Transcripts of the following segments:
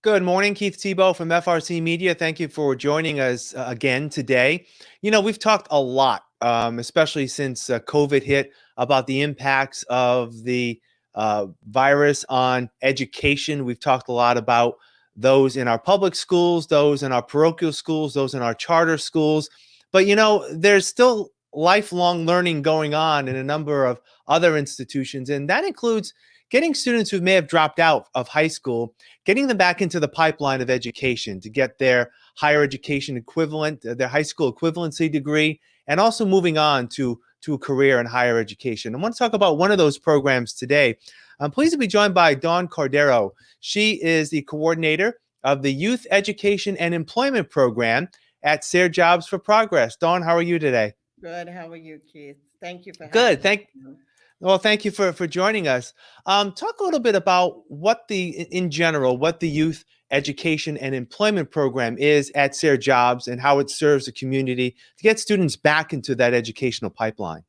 Good morning, Keith Tebow from FRCMedia. Thank you for joining us again today. We've talked a lot, especially since COVID hit, about the impacts of the virus on education. We've talked a lot about those in our public schools, those in our parochial schools, those in our charter schools. But, there's still lifelong learning going on in a number of other institutions, and that includes getting students who may have dropped out of high school, getting them back into the pipeline of education to get their higher education equivalent, their high school equivalency degree, and also moving on to a career in higher education. I want to talk about one of those programs today. I'm pleased to be joined by Dawn Cordeiro. She is the coordinator of the Youth Education and Employment Program at SER Jobs for Progress. Dawn, how are you today? Good. How are you, Keith? Thank you for having Good. me. Well, thank you for joining us. Talk a little bit about in general, what the Youth Education and Employment Program is at SER Jobs and how it serves the community to get students back into that educational pipeline.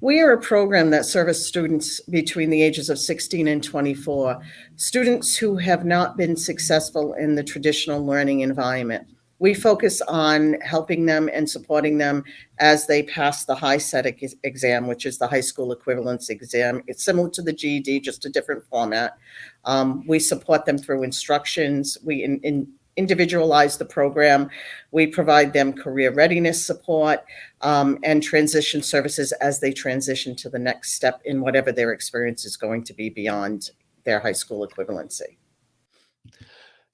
We are a program that serves students between the ages of 16 and 24, students who have not been successful in the traditional learning environment. We focus on helping them and supporting them as they pass the HiSET exam, which is the high school equivalence exam. It's similar to the GED, just a different format. We support them through instructions. We individualize the program. We provide them career readiness support and transition services as they transition to the next step in whatever their experience is going to be beyond their high school equivalency.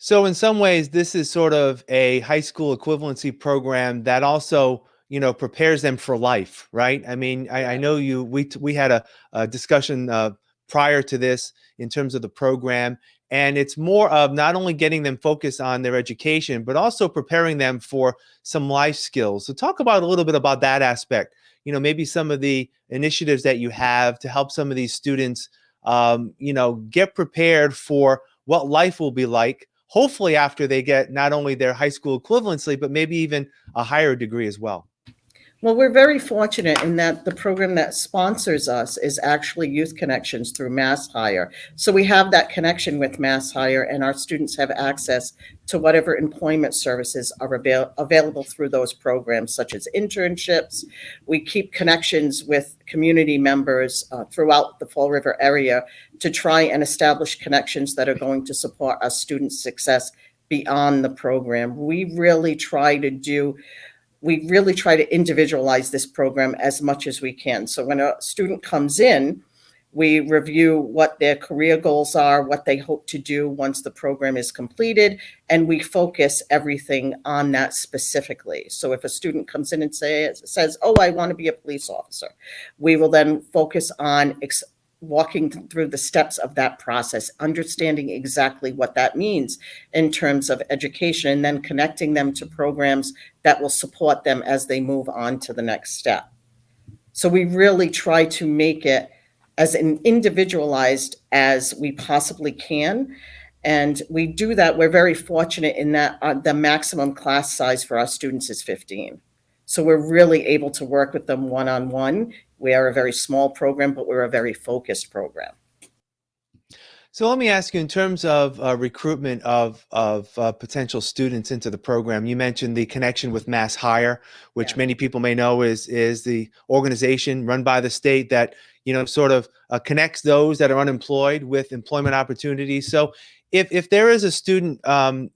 So in some ways, this is sort of a high school equivalency program that also, prepares them for life, right? I mean, I know we had a discussion prior to this in terms of the program, and it's more of not only getting them focused on their education, but also preparing them for some life skills. So talk about a little bit about that aspect, maybe some of the initiatives that you have to help some of these students, get prepared for what life will be like, hopefully after they get not only their high school equivalency, but maybe even a higher degree as well. Well, we're very fortunate in that the program that sponsors us is actually Youth Connections through Mass Hire. So we have that connection with Mass Hire, and our students have access to whatever employment services are available through those programs, such as internships. We keep connections with community members throughout the Fall River area to try and establish connections that are going to support our students' success beyond the program. We really try to individualize this program as much as we can. So when a student comes in, we review what their career goals are, what they hope to do once the program is completed, and we focus everything on that specifically. So if a student comes in and says, "Oh, I want to be a police officer," we will then focus on walking through the steps of that process, understanding exactly what that means in terms of education, and then connecting them to programs that will support them as they move on to the next step. So we really try to make it as individualized as we possibly can. And we do that. We're very fortunate in that the maximum class size for our students is 15. So we're really able to work with them one-on-one. We are a very small program, but we're a very focused program. So let me ask you, in terms of recruitment of potential students into the program, you mentioned the connection with Mass Hire, which many people may know is the organization run by the state that sort of connects those that are unemployed with employment opportunities. So if there is a student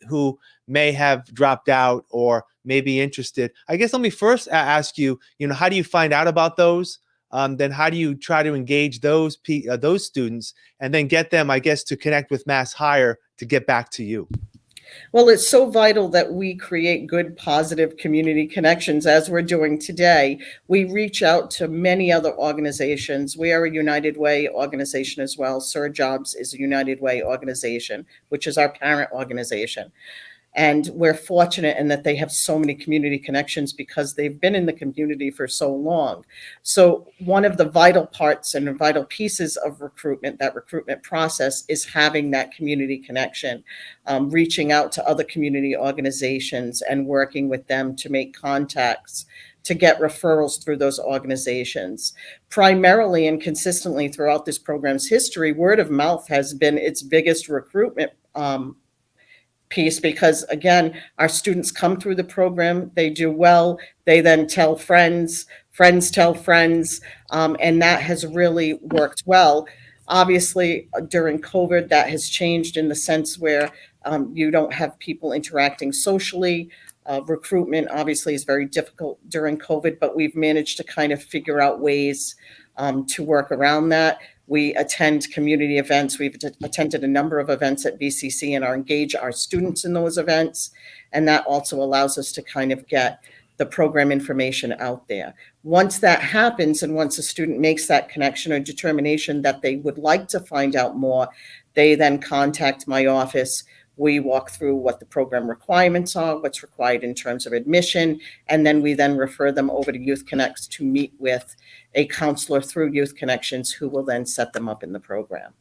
who may have dropped out or may be interested, I guess let me first ask you, how do you find out about those? Then how do you try to engage those students and then get them, I guess, to connect with Mass Hire to get back to you? Well, it's so vital that we create good, positive community connections as we're doing today. We reach out to many other organizations. We are a United Way organization as well. SER Jobs is a United Way organization, which is our parent organization. And we're fortunate in that they have so many community connections because they've been in the community for so long. So one of the vital parts and vital pieces of recruitment, that recruitment process, is having that community connection, reaching out to other community organizations and working with them to make contacts, to get referrals through those organizations. Primarily and consistently throughout this program's history, word of mouth has been its biggest recruitment piece, because again, our students come through the program, they do well, they then tell friends, friends tell friends, and that has really worked well. Obviously, during COVID, that has changed in the sense where you don't have people interacting socially. Recruitment obviously is very difficult during COVID, but we've managed to kind of figure out ways to work around that. We attend community events. We've attended a number of events at BCC and are engage our students in those events. And that also allows us to kind of get the program information out there. Once that happens, and once a student makes that connection or determination that they would like to find out more, they then contact my office. We walk through what the program requirements are, what's required in terms of admission, and then we then refer them over to Youth Connects to meet with a counselor through Youth Connections who will then set them up in the program.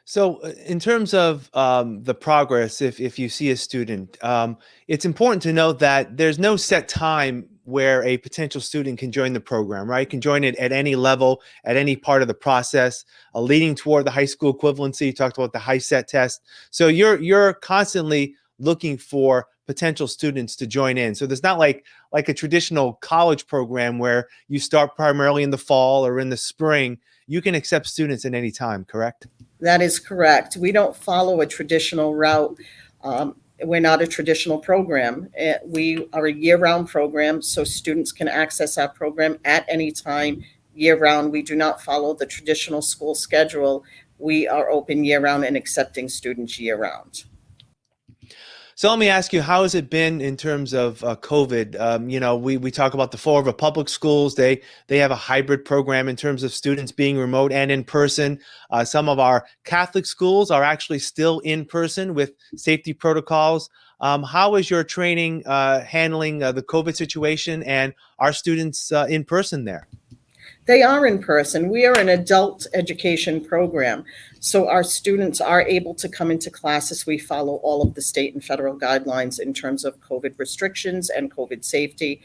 So, in terms of the progress, if you see a student, it's important to note that there's no set time where a potential student can join the program, right? Can join it at any level, at any part of the process, leading toward the high school equivalency. You talked about the high set test. So you're constantly looking for potential students to join in. So there's not like a traditional college program where you start primarily in the fall or in the spring. You can accept students at any time, correct? That is correct. We don't follow a traditional route. We're not a traditional program. We are a year-round program, so students can access our program at any time, year-round. We do not follow the traditional school schedule. We are open year-round and accepting students year-round. So let me ask you, how has it been in terms of COVID? We talk about the Florida public schools. They have a hybrid program in terms of students being remote and in person. Some of our Catholic schools are actually still in person with safety protocols. How is your training handling the COVID situation, and are students in person there? They are in person. We are an adult education program, so our students are able to come into classes. We follow all of the state and federal guidelines in terms of COVID restrictions and COVID safety.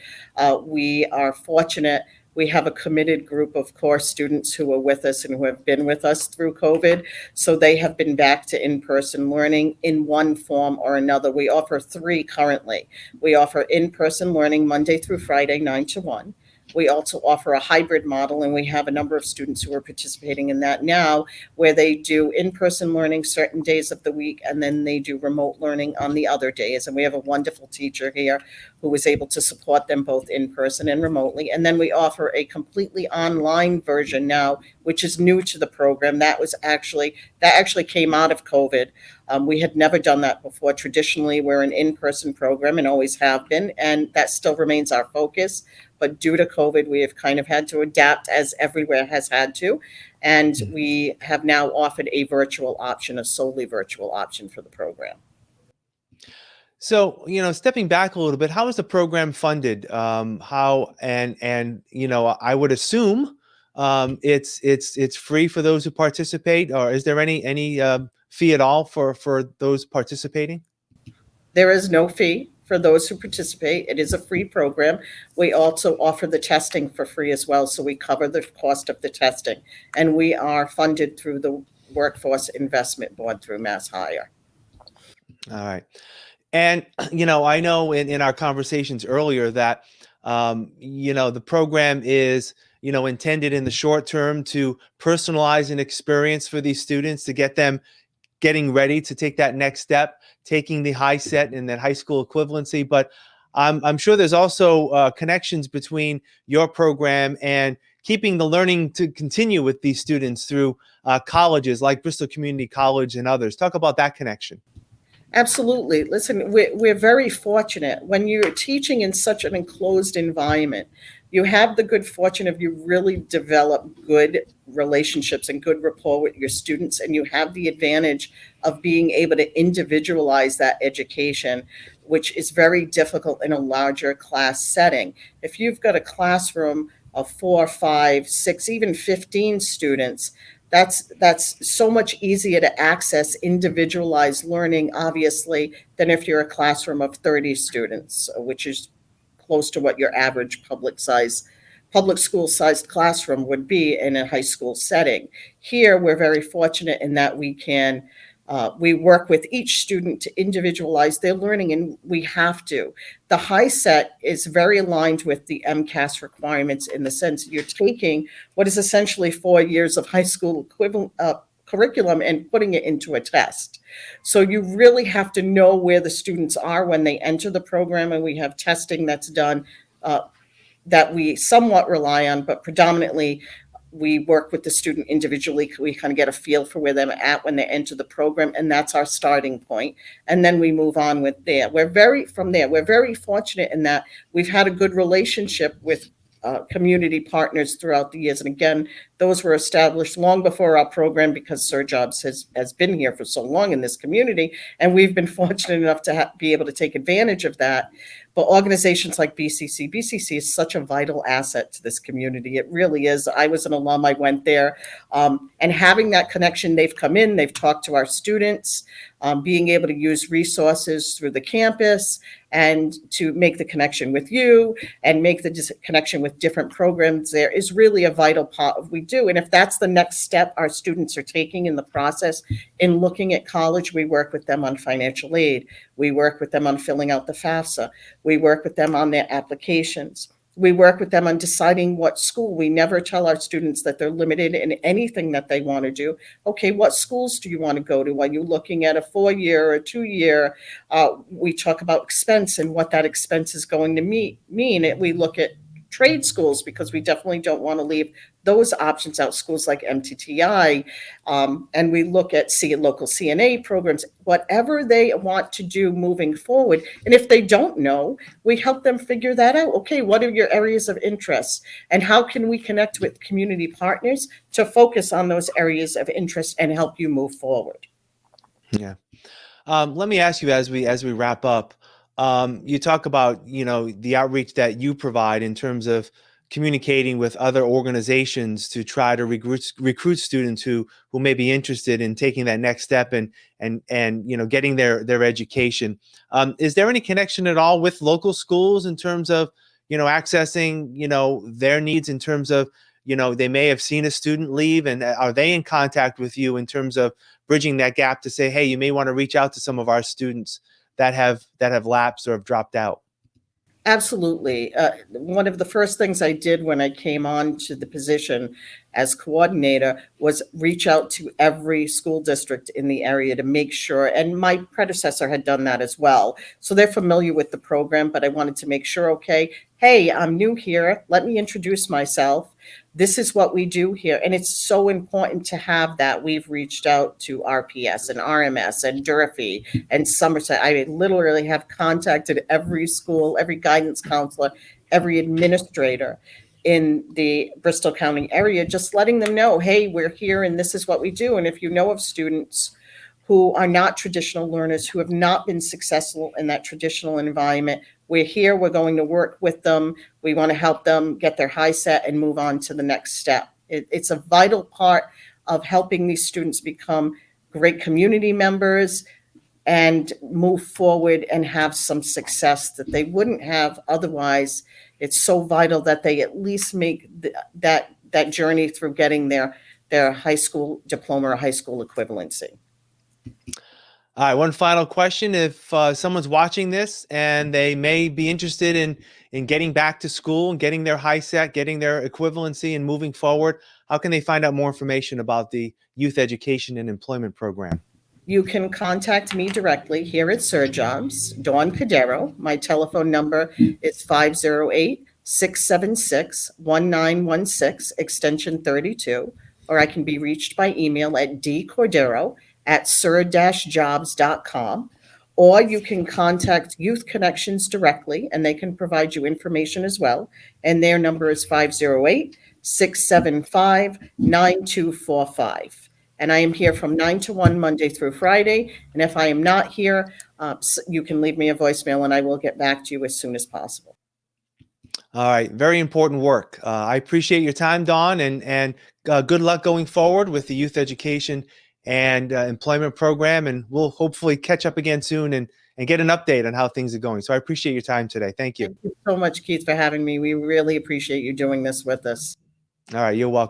We are fortunate. We have a committed group of core students who are with us and who have been with us through COVID. So they have been back to in-person learning in one form or another. We offer 3 currently. We offer in-person learning Monday through Friday, 9 to 1. We also offer a hybrid model, and we have a number of students who are participating in that now, where they do in-person learning certain days of the week, and then they do remote learning on the other days. And we have a wonderful teacher here who was able to support them both in person and remotely. And then we offer a completely online version now, which is new to the program. That actually came out of COVID. We had never done that before. Traditionally, we're an in-person program and always have been, and that still remains our focus. But due to COVID, we have kind of had to adapt, as everywhere has had to. And we have now offered a virtual option, a solely virtual option for the program. So, stepping back a little bit, how is the program funded? How I would assume it's free for those who participate, or is there any fee at all for those participating? There is no fee for those who participate. It is a free program. We also offer the testing for free as well, so we cover the cost of the testing. And we are funded through the Workforce Investment Board through Mass Hire. All right. And, I know in our conversations earlier that, the program is, intended in the short term to personalize an experience for these students, to get them getting ready to take that next step, taking the high set and that high school equivalency. But I'm sure there's also connections between your program and keeping the learning to continue with these students through colleges like Bristol Community College and others. Talk about that connection. Absolutely. Listen, we're very fortunate. When you're teaching in such an enclosed environment, you have the good fortune of you really develop good relationships and good rapport with your students, and you have the advantage of being able to individualize that education, which is very difficult in a larger class setting. If you've got a classroom of 4, 5, 6, even 15 students, that's so much easier to access individualized learning, obviously, than if you're a classroom of 30 students, which is close to what your average public school sized classroom would be in a high school setting. Here, we're very fortunate in that we can We work with each student to individualize their learning, and we have to. The high set is very aligned with the MCAS requirements in the sense that you're taking what is essentially 4 years of high school equivalent curriculum and putting it into a test. So you really have to know where the students are when they enter the program, and we have testing that's done that we somewhat rely on, but predominantly we work with the student individually. We kind of get a feel for where they're at when they enter the program, and that's our starting point. And then we move on with there. We're very fortunate in that we've had a good relationship with community partners throughout the years. And again, those were established long before our program because Sir Jobs has been here for so long in this community, and we've been fortunate enough to be able to take advantage of that. But organizations like BCC is such a vital asset to this community. It really is. I was an alum. I went there. And having that connection, they've come in, they've talked to our students, being able to use resources through the campus and to make the connection with you and make the connection with different programs there is really a vital part of what we do. And if that's the next step our students are taking in the process in looking at college, we work with them on financial aid. We work with them on filling out the FAFSA. We work with them on their applications. We work with them on deciding what school. We never tell our students that they're limited in anything that they want to do. Okay, what schools do you want to go to? Are you looking at a 4-year or a 2-year? We talk about expense and what that expense is going to mean. We look at trade schools because we definitely don't want to leave those options out, schools like MTTI, and we look at local CNA programs, whatever they want to do moving forward. And if they don't know, we help them figure that out. Okay, what are your areas of interest? And how can we connect with community partners to focus on those areas of interest and help you move forward? Yeah. Let me ask you as we wrap up, you talk about, the outreach that you provide in terms of communicating with other organizations to try to recruit students who may be interested in taking that next step and getting their education. Is there any connection at all with local schools in terms of accessing their needs in terms of they may have seen a student leave, and are they in contact with you in terms of bridging that gap to say, hey, you may want to reach out to some of our students that have lapsed or have dropped out? Absolutely. One of the first things I did when I came on to the position as coordinator was reach out to every school district in the area to make sure, and my predecessor had done that as well. So they're familiar with the program, but I wanted to make sure, okay, hey, I'm new here. Let me introduce myself. This is what we do here. And it's so important to have that. We've reached out to RPS and RMS and Durfee and Somerset. I literally have contacted every school, every guidance counselor, every administrator in the Bristol County area, just letting them know, hey, we're here and this is what we do. And if you know of students who are not traditional learners, who have not been successful in that traditional environment, we're here, we're going to work with them. We want to help them get their high set and move on to the next step. It's a vital part of helping these students become great community members and move forward and have some success that they wouldn't have otherwise. It's so vital that they at least make that journey through getting their high school diploma or high school equivalency. All right, one final question. If someone's watching this and they may be interested in getting back to school and getting their high set, getting their equivalency and moving forward, how can they find out more information about the Youth Education and Employment Program? You can contact me directly here at Sir Jobs, Dawn Cordeiro. My telephone number is 508-676-1916, extension 32, or I can be reached by email at dcordero@sir-jobs.com, or you can contact Youth Connections directly, and they can provide you information as well. And their number is 508-675-9245. And I am here from 9 to 1, Monday through Friday. And if I am not here, you can leave me a voicemail and I will get back to you as soon as possible. All right. Very important work. I appreciate your time, Dawn, and good luck going forward with the Youth Education and Employment Program. And we'll hopefully catch up again soon and get an update on how things are going. So I appreciate your time today. Thank you. Thank you so much, Keith, for having me. We really appreciate you doing this with us. All right. You're welcome.